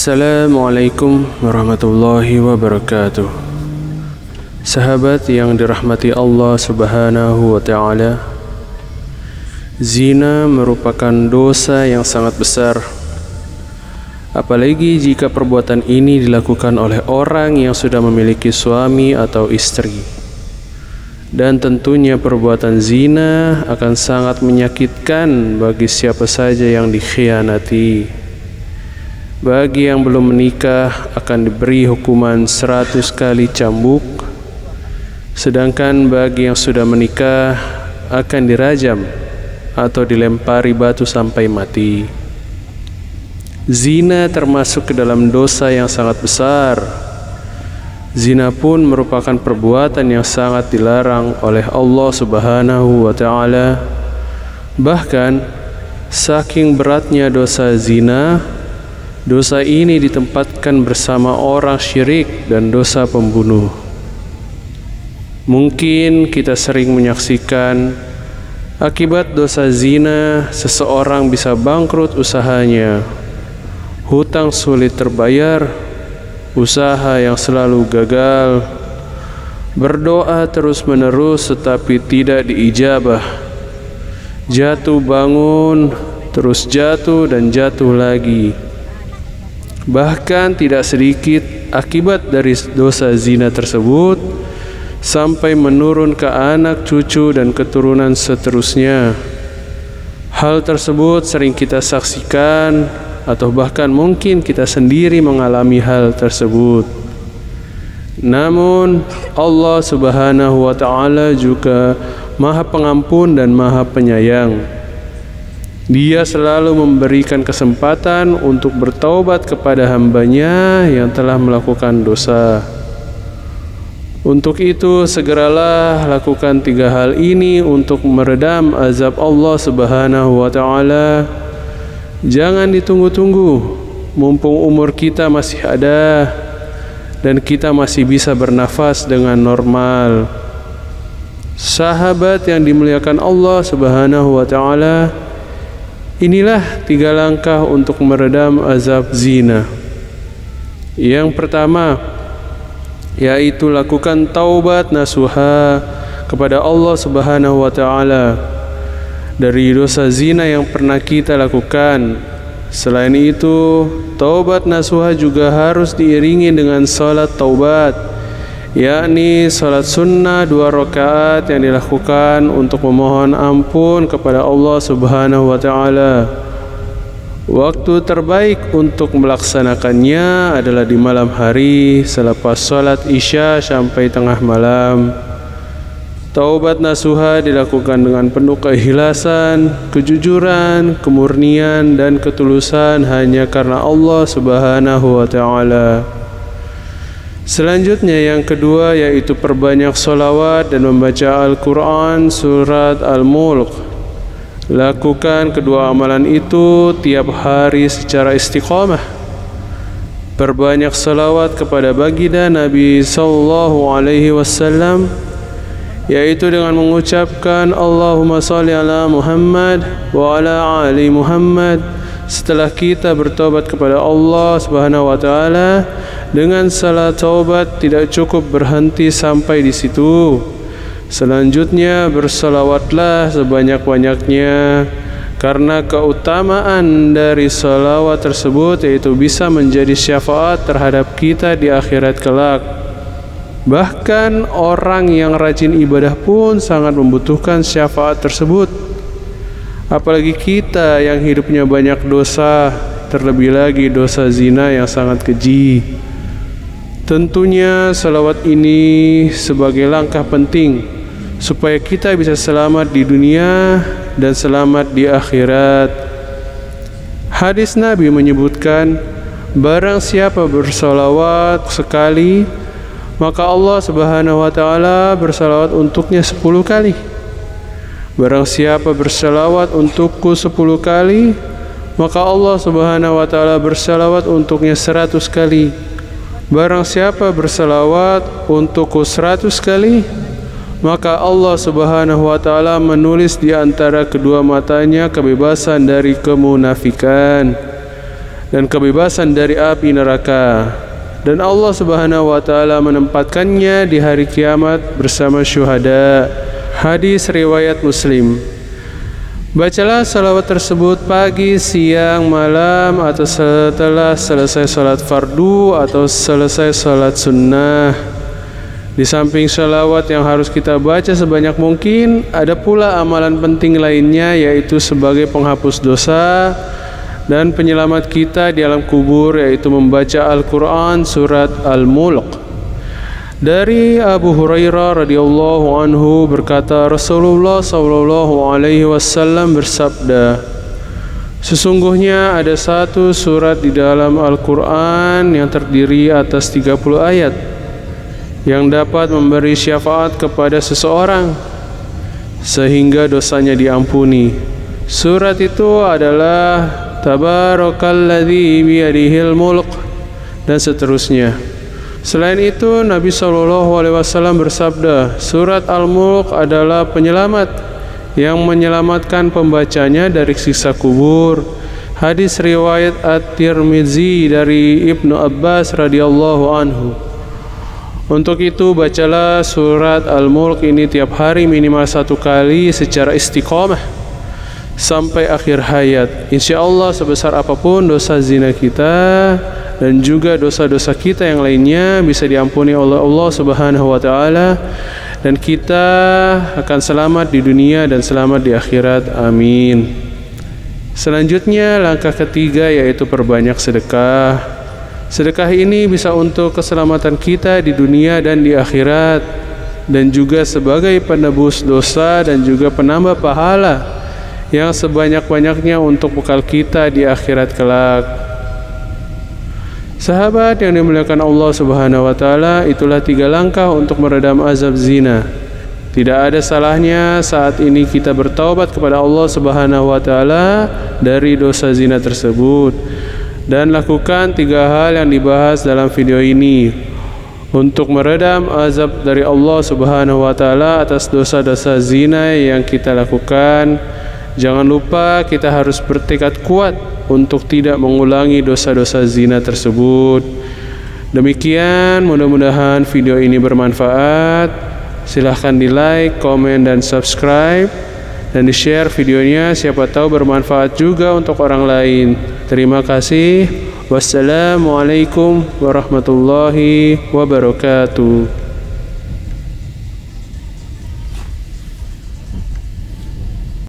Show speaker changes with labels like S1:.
S1: Assalamualaikum warahmatullahi wabarakatuh. Sahabat yang dirahmati Allah Subhanahu wa ta'ala, zina merupakan dosa yang sangat besar, apalagi jika perbuatan ini dilakukan oleh orang yang sudah memiliki suami atau istri. Dan tentunya perbuatan zina akan sangat menyakitkan bagi siapa saja yang dikhianati. Bagi yang belum menikah akan diberi hukuman 100 kali cambuk, sedangkan bagi yang sudah menikah akan dirajam atau dilempari batu sampai mati. Zina termasuk ke dalam dosa yang sangat besar. Zina pun merupakan perbuatan yang sangat dilarang oleh Allah Subhanahu wa ta'ala. Bahkan saking beratnya dosa zina, dosa ini ditempatkan bersama orang syirik dan dosa pembunuh. Mungkin kita sering menyaksikan akibat dosa zina seseorang bisa bangkrut usahanya, hutang sulit terbayar, usaha yang selalu gagal, berdoa terus-menerus tetapi tidak diijabah, jatuh bangun, terus jatuh dan jatuh lagi. Bahkan tidak sedikit akibat dari dosa zina tersebut sampai menurun ke anak, cucu, dan keturunan seterusnya. Hal tersebut sering kita saksikan atau bahkan mungkin kita sendiri mengalami hal tersebut. Namun Allah Subhanahu wa ta'ala juga Maha Pengampun dan Maha Penyayang. Dia selalu memberikan kesempatan untuk bertaubat kepada hambanya yang telah melakukan dosa. Untuk itu segeralah lakukan 3 hal ini untuk meredam azab Allah Subhanahu wa ta'ala. Jangan ditunggu-tunggu, mumpung umur kita masih ada dan kita masih bisa bernafas dengan normal. Sahabat yang dimuliakan Allah Subhanahu wa ta'ala, inilah 3 langkah untuk meredam azab zina. Yang pertama, yaitu lakukan taubat nasuha kepada Allah Subhanahu wa ta'ala dari dosa zina yang pernah kita lakukan. Selain itu, taubat nasuha juga harus diiringi dengan salat taubat, yakni salat sunnah 2 rakaat yang dilakukan untuk memohon ampun kepada Allah Subhanahu wa ta'ala. Waktu terbaik untuk melaksanakannya adalah di malam hari selepas salat isya sampai tengah malam. Taubat nasuha dilakukan dengan penuh keikhlasan, kejujuran, kemurnian, dan ketulusan hanya karena Allah Subhanahu wa ta'ala. Selanjutnya yang kedua yaitu perbanyak sholawat dan membaca Al-Quran surat Al-Mulk. Lakukan kedua amalan itu tiap hari secara istiqamah. Perbanyak sholawat kepada baginda Nabi sallallahu alaihi wasallam, yaitu dengan mengucapkan Allahumma sholli ala Muhammad wa ala ali Muhammad setelah kita bertobat kepada Allah Subhanahu wa ta'ala. Dengan salat taubat tidak cukup berhenti sampai di situ. Selanjutnya bersalawatlah sebanyak-banyaknya, karena keutamaan dari salawat tersebut yaitu bisa menjadi syafaat terhadap kita di akhirat kelak. Bahkan orang yang rajin ibadah pun sangat membutuhkan syafaat tersebut, apalagi kita yang hidupnya banyak dosa, terlebih lagi dosa zina yang sangat keji. Tentunya salawat ini sebagai langkah penting supaya kita bisa selamat di dunia dan selamat di akhirat. Hadis Nabi menyebutkan, barang siapa bersalawat sekali, maka Allah Subhanahu wa ta'ala bersalawat untuknya 10 kali. Barang siapa bersalawat untukku 10 kali, maka Allah Subhanahu wa ta'ala bersalawat untuknya 100 kali. Barang siapa bersalawat untukku 100 kali, maka Allah Subhanahu wa ta'ala menulis di antara kedua matanya kebebasan dari kemunafikan. dan kebebasan dari api neraka. Dan Allah Subhanahu wa taala menempatkannya di hari kiamat bersama syuhada. Hadis riwayat Muslim. Bacalah salawat tersebut pagi, siang, malam, atau setelah selesai salat fardu atau selesai salat sunnah. Di samping salawat yang harus kita baca sebanyak mungkin, ada pula amalan penting lainnya, yaitu sebagai penghapus dosa dan penyelamat kita di alam kubur, yaitu membaca Al-Quran surat Al-Mulk. Dari Abu Hurairah radhiyallahu anhu berkata, Rasulullah sallallahu alaihi wasallam bersabda, sesungguhnya ada satu surat di dalam Al-Quran yang terdiri atas 30 ayat yang dapat memberi syafaat kepada seseorang sehingga dosanya diampuni. Surat itu adalah Tabarakalladzi biyadihil mulk dan seterusnya. Selain itu, Nabi SAW bersabda, surat Al-Mulk adalah penyelamat yang menyelamatkan pembacanya dari siksa kubur. Hadis riwayat At-Tirmizi dari Ibnu Abbas radhiyallahu anhu. Untuk itu, bacalah surat Al-Mulk ini tiap hari minimal 1 kali secara istiqamah sampai akhir hayat. Insya Allah sebesar apapun dosa zina kita dan juga dosa-dosa kita yang lainnya bisa diampuni oleh Allah Subhanahu wa taala, dan kita akan selamat di dunia dan selamat di akhirat. Amin. Selanjutnya langkah ketiga yaitu perbanyak sedekah. Sedekah ini bisa untuk keselamatan kita di dunia dan di akhirat, dan juga sebagai penebus dosa dan juga penambah pahala yang sebanyak-banyaknya untuk bekal kita di akhirat kelak. Sahabat yang dimuliakan Allah Subhanahu wa taala, itulah 3 langkah untuk meredam azab zina. Tidak ada salahnya saat ini kita bertaubat kepada Allah Subhanahu wa taala dari dosa zina tersebut dan lakukan 3 hal yang dibahas dalam video ini untuk meredam azab dari Allah Subhanahu wa taala atas dosa-dosa zina yang kita lakukan. Jangan lupa kita harus bertekad kuat untuk tidak mengulangi dosa-dosa zina tersebut. Demikian, mudah-mudahan video ini bermanfaat. Silahkan di like, komen, dan subscribe, dan di share videonya, siapa tahu bermanfaat juga untuk orang lain. Terima kasih. Wassalamualaikum warahmatullahi wabarakatuh.